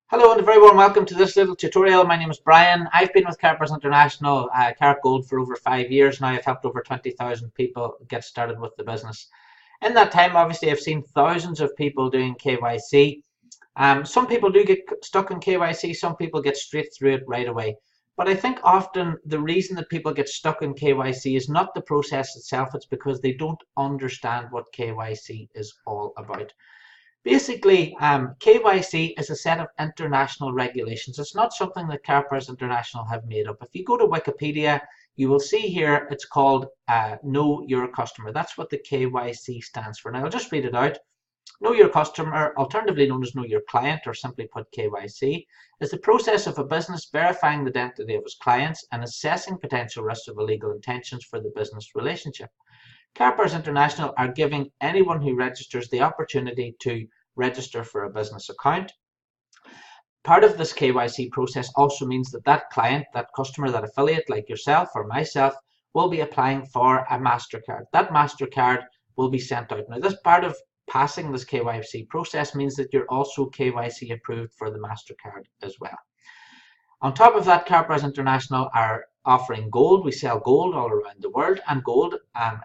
Hello and a very warm welcome to this little tutorial. My name is Brian. I've been with Karatbars International, Karatgold for over 5 years now. I've helped over 20,000 people get started with the business. In that time, obviously, I've seen thousands of people doing KYC. Some people do get stuck in KYC, some people get straight through it right away. But I think often the reason that people get stuck in KYC is not the process itself, it's because they don't understand what KYC is all about. Basically, KYC is a set of international regulations. It's not something that Karatbars International have made up. If you go to Wikipedia, you will see here it's called Know Your Customer. That's what the KYC stands for. Now, I'll just read it out. Know Your Customer, alternatively known as Know Your Client, or simply put KYC, is the process of a business verifying the identity of its clients and assessing potential risks of illegal intentions for the business relationship. Karatbars International are giving anyone who registers the opportunity to register for a business account. Part of this KYC process also means that that client, that customer, that affiliate like yourself or myself will be applying for a MasterCard. That MasterCard will be sent out. Now, this part of passing this KYC process means that you're also KYC approved for the MasterCard as well. On top of that, Karatbars International are offering gold. We sell gold all around the world, and gold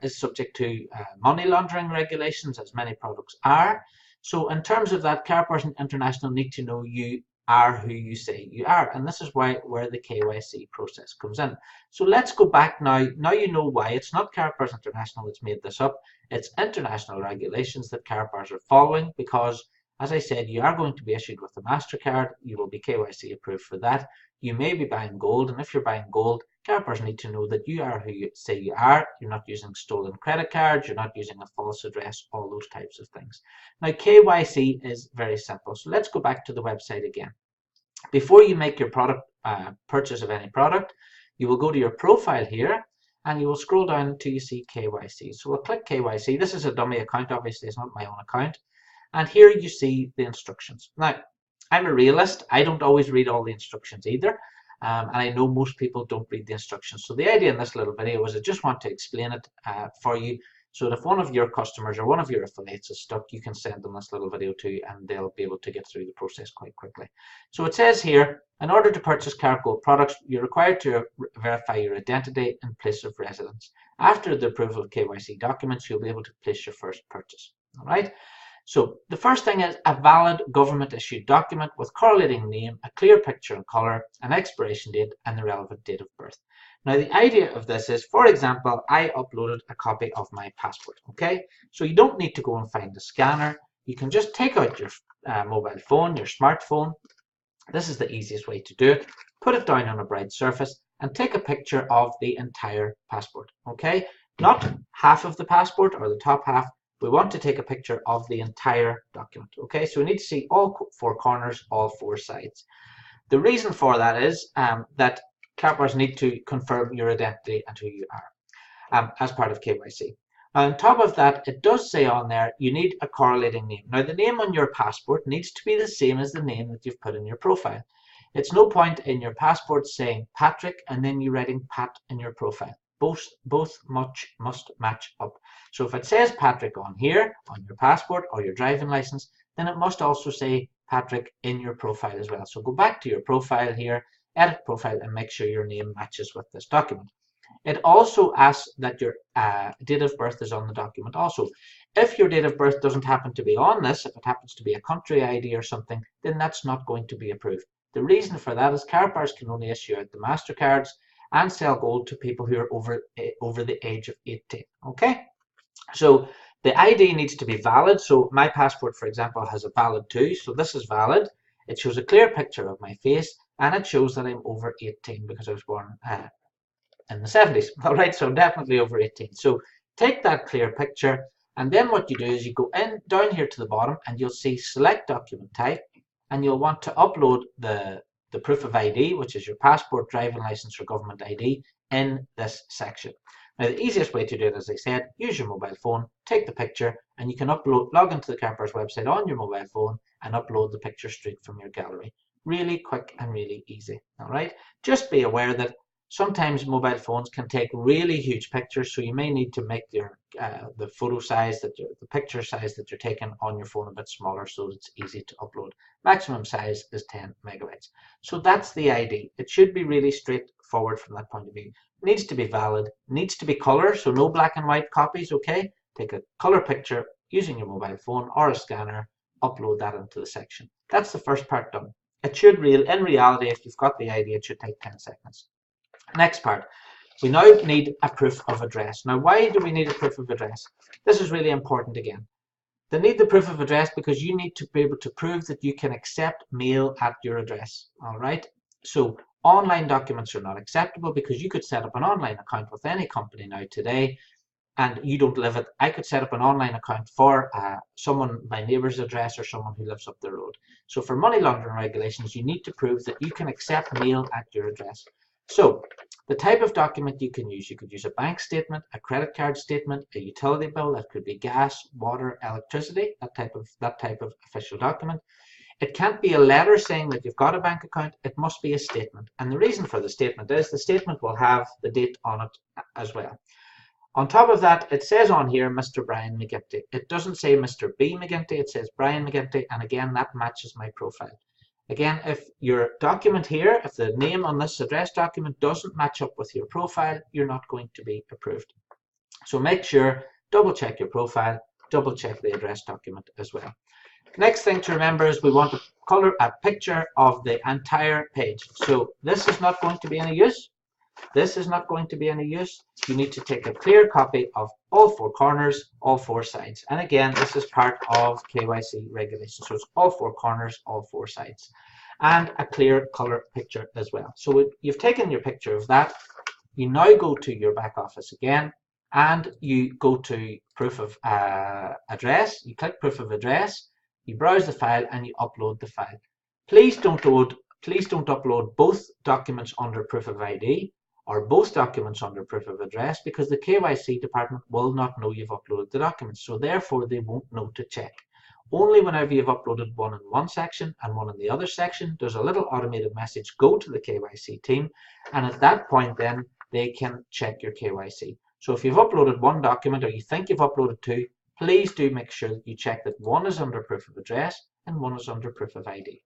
is subject to money laundering regulations, as many products are. So in terms of that, Karatbars International need to know you are who you say you are, and this is where the KYC process comes in. So let's go back now. Now you know why. It's not Karatbars International that's made this up. It's international regulations that Karatbars are following because, as I said, you are going to be issued with a MasterCard. You will be KYC approved for that. You may be buying gold, and if you're buying gold, Karatbars need to know that you are who you say you are. You're not using stolen credit cards, you're not using a false address, all those types of things. Now, KYC is very simple. So let's go back to the website again. Before you make your product purchase of any product, you will go to your profile here, and you will scroll down until you see KYC. So we'll click KYC. This is a dummy account, obviously, it's not my own account. And here you see the instructions. Now, I'm a realist. I don't always read all the instructions either. And I know most people don't read the instructions. So the idea in this little video is I just want to explain it for you so that if one of your customers or one of your affiliates is stuck, you can send them this little video too, and they'll be able to get through the process quite quickly. So it says here, in order to purchase Karatgold products, you're required to verify your identity and place of residence. After the approval of KYC documents, you'll be able to place your first purchase. All right. So the first thing is a valid government issued document with correlating name, a clear picture and colour, an expiration date and the relevant date of birth. Now the idea of this is, for example, I uploaded a copy of my passport, okay? So you don't need to go and find a scanner. You can just take out your mobile phone, your smartphone. This is the easiest way to do it. Put it down on a bright surface and take a picture of the entire passport, okay? Not half of the passport or the top half. We want to take a picture of the entire document. Okay, so we need to see all four corners, all four sides. The reason for that is that Karatbars need to confirm your identity and who you are as part of KYC. Now, on top of that, it does say on there you need a correlating name. Now, the name on your passport needs to be the same as the name that you've put in your profile. It's no point in your passport saying Patrick and then you writing Pat in your profile. Both must match up. So if it says Patrick on here, on your passport or your driving license, then it must also say Patrick in your profile as well. So go back to your profile here, edit profile, and make sure your name matches with this document. It also asks that your date of birth is on the document also. If your date of birth doesn't happen to be on this, if it happens to be a country ID or something, then that's not going to be approved. The reason for that is Karatbars can only issue out the MasterCards and sell gold to people who are over the age of 18. Okay, so the ID needs to be valid. So my passport, for example, has a valid too. So this is valid. It shows a clear picture of my face, and it shows that I'm over 18 because I was born in the 70s. All right, so I'm definitely over 18. So take that clear picture, and then what you do is you go in down here to the bottom, and you'll see select document type, and you'll want to upload the proof of ID, which is your passport, driving license, or government ID, in this section. Now, the easiest way to do it, as I said, use your mobile phone, take the picture, and you can log into the Karatbars website on your mobile phone and upload the picture straight from your gallery. Really quick and really easy. All right. Just be aware that Sometimes mobile phones can take really huge pictures, so you may need to make your the photo size the picture size that you're taking on your phone a bit smaller so it's easy to upload. Maximum size is 10 megabytes. So that's the ID. It should be really straightforward from that point of view. Needs to be valid, needs to be color, so no black and white copies, okay? Take a color picture using your mobile phone or a scanner, upload that into the section. That's the first part done. It should in reality, if you've got the ID, it should take 10 seconds. Next part, we now need a proof of address. Now, why do we need a proof of address? This is really important again. They need the proof of address because you need to be able to prove that you can accept mail at your address. All right. So online documents are not acceptable because you could set up an online account with any company now today and you don't live it. I could set up an online account for someone, my neighbour's address or someone who lives up the road. So for money laundering regulations, you need to prove that you can accept mail at your address. So the type of document you can use a bank statement, a credit card statement, a utility bill, that could be gas, water, electricity, that type of official document. It can't be a letter saying that you've got a bank account, it must be a statement. And the reason for the statement is the statement will have the date on it as well. On top of that, it says on here, Mr. Brian McGinty. It doesn't say Mr. B. McGinty, it says Brian McGinty, and again, that matches my profile. Again, if your document here, if the name on this address document doesn't match up with your profile, you're not going to be approved. So make sure, double check your profile, double check the address document as well. Next thing to remember is we want to color a picture of the entire page. So this is not going to be any use. This is not going to be any use. You need to take a clear copy of all four corners, all four sides. And again, this is part of KYC regulation. So it's all four corners, all four sides. And a clear color picture as well. So you've taken your picture of that. You now go to your back office again and you go to proof of address. You click proof of address, you browse the file and you upload the file. Please don't upload both documents under proof of ID or both documents under proof of address because the KYC department will not know you've uploaded the documents, so therefore they won't know to check. Only whenever you've uploaded one in one section and one in the other section, there's a little automated message go to the KYC team, and at that point then they can check your KYC. So if you've uploaded one document or you think you've uploaded two, please do make sure that you check that one is under proof of address and one is under proof of ID.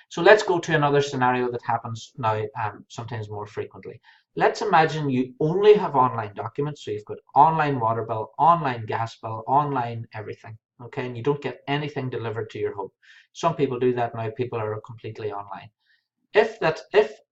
So let's go to another scenario that happens now sometimes more frequently. Let's imagine you only have online documents. So you've got online water bill, online gas bill, online everything. Okay, and you don't get anything delivered to your home. Some people do that now. People are completely online. If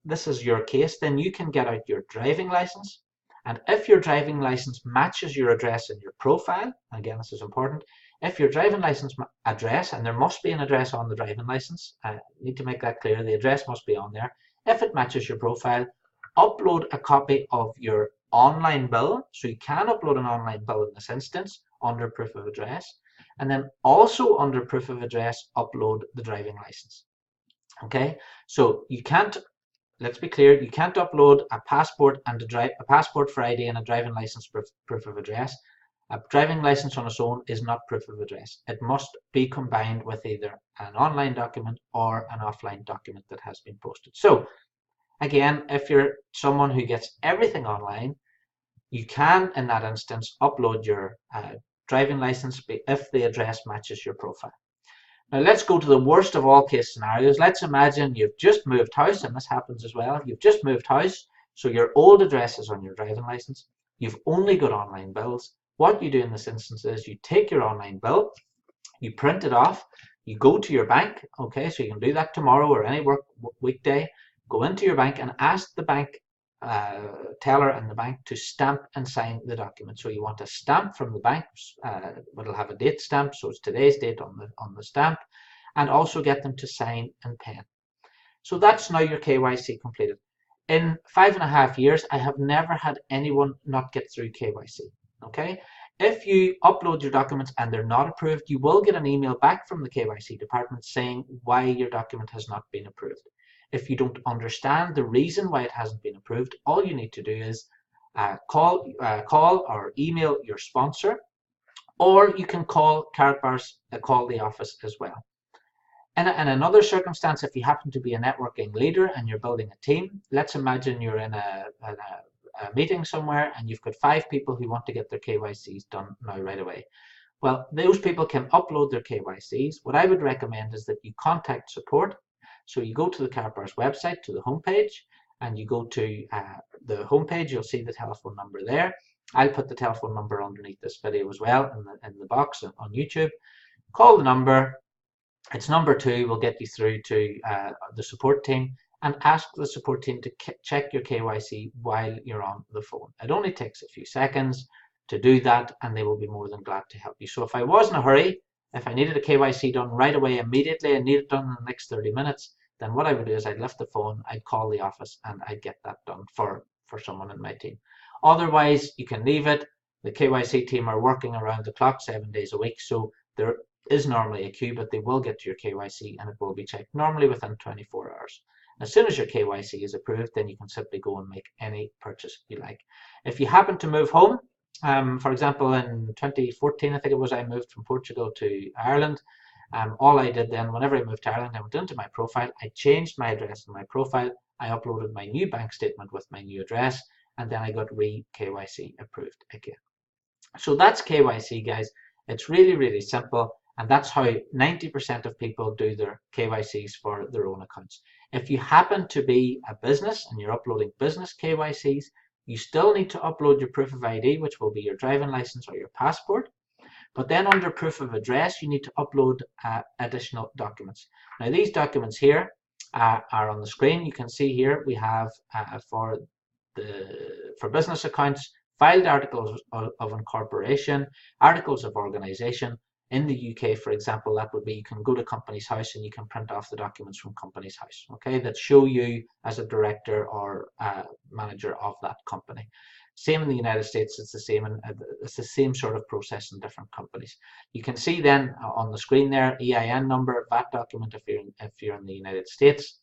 this is your case, then you can get out your driving license. And if your driving license matches your address in your profile, again, this is important, if your driving license address, and there must be an address on the driving license, I need to make that clear, the address must be on there. If it matches your profile, upload a copy of your online bill. So you can upload an online bill in this instance under proof of address. And then also under proof of address, upload the driving license. Okay, so you can't, let's be clear, you can't upload a passport and a passport for ID and a driving license proof of address. A driving license on its own is not proof of address. It must be combined with either an online document or an offline document that has been posted. So again, if you're someone who gets everything online, you can, in that instance, upload your driving license if the address matches your profile. Now let's go to the worst of all case scenarios. Let's imagine you've just moved house, and this happens as well. You've just moved house, so your old address is on your driving license. You've only got online bills. What you do in this instance is you take your online bill, you print it off, you go to your bank, okay, so you can do that tomorrow or any weekday, go into your bank and ask the bank teller in the bank to stamp and sign the document. So you want a stamp from the bank, it'll have a date stamp, so it's today's date on the stamp, and also get them to sign and pen. So that's now your KYC completed. In 5.5 years, I have never had anyone not get through KYC. Okay, if you upload your documents and they're not approved, you will get an email back from the KYC department saying why your document has not been approved. If you don't understand the reason why it hasn't been approved, all you need to do is call or email your sponsor, or you can call Karatbars, call the office as well. In another circumstance, if you happen to be a networking leader and you're building a team, let's imagine you're in a meeting somewhere and you've got 5 people who want to get their KYCs done now right away. Well, those people can upload their KYCs. What I would recommend is that you contact support. So you go to the Karatbars website, to the homepage, and you go to the homepage. You'll see the telephone number there. I'll put the telephone number underneath this video as well in the box on YouTube. Call the number. It's number 2. Will get you through to the support team, and ask the support team to check your KYC while you're on the phone. It only takes a few seconds to do that, and they will be more than glad to help you. So if I was in a hurry, if I needed a KYC done right away, immediately, and need it done in the next 30 minutes, then what I would do is I'd lift the phone, I'd call the office, and I'd get that done for someone in my team. Otherwise, you can leave it. The KYC team are working around the clock 7 days a week, so there is normally a queue, but they will get to your KYC and it will be checked normally within 24 hours. As soon as your KYC is approved, then you can simply go and make any purchase you like. If you happen to move home, for example, in 2014, I think it was, I moved from Portugal to Ireland. All I did then, whenever I moved to Ireland, I went into my profile, I changed my address in my profile, I uploaded my new bank statement with my new address, and then I got KYC approved again. So that's KYC, guys. It's really, really simple, and that's how 90% of people do their KYCs for their own accounts. If you happen to be a business and you're uploading business KYCs, you still need to upload your proof of ID, which will be your driving license or your passport. But then under proof of address, you need to upload additional documents. Now these documents here are on the screen. You can see here we have for business accounts, filed articles of incorporation, articles of organization. In the UK, for example, that would be, you can go to Companies House and you can print off the documents from Companies House, okay, that show you as a director or manager of that company. Same in the United States, it's the same, and it's the same sort of process in different companies. You can see then on the screen there, EIN number, VAT document if you're in the United States.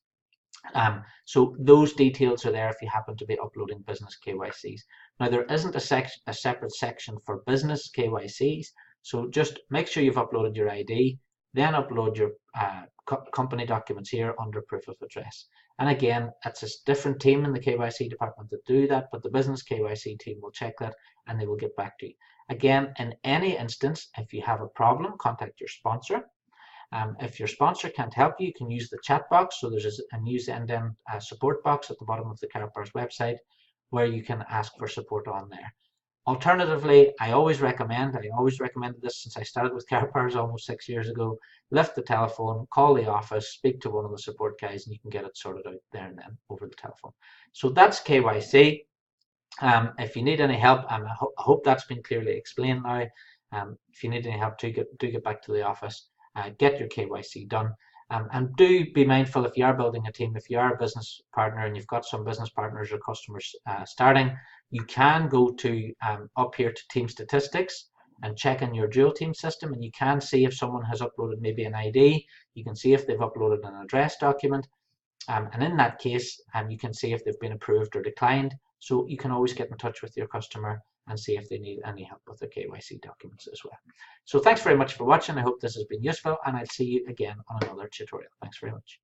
So those details are there if you happen to be uploading business KYCs. Now there isn't a separate section for business KYCs, so just make sure you've uploaded your ID, then upload your company documents here under proof of address. And again, it's a different team in the KYC department that do that, but the business KYC team will check that and they will get back to you. Again, in any instance, if you have a problem, contact your sponsor. If your sponsor can't help you, you can use the chat box. So there's a news end-to-end support box at the bottom of the Karatbars website where you can ask for support on there. Alternatively, I always recommended this since I started with Karatbars almost 6 years ago, lift the telephone, call the office, speak to one of the support guys, and you can get it sorted out there and then over the telephone. So that's KYC. If you need any help, I hope that's been clearly explained now. If you need any help, do get back to the office. Get your KYC done, and do be mindful if you are building a team, if you are a business partner and you've got some business partners or customers starting, you can go to up here to team statistics and check in your dual team system, and you can see if someone has uploaded maybe an ID, you can see if they've uploaded an address document, and in that case you can see if they've been approved or declined. So you can always get in touch with your customer and see if they need any help with their KYC documents as well. So thanks very much for watching. I hope this has been useful, and I'll see you again on another tutorial. Thanks very much.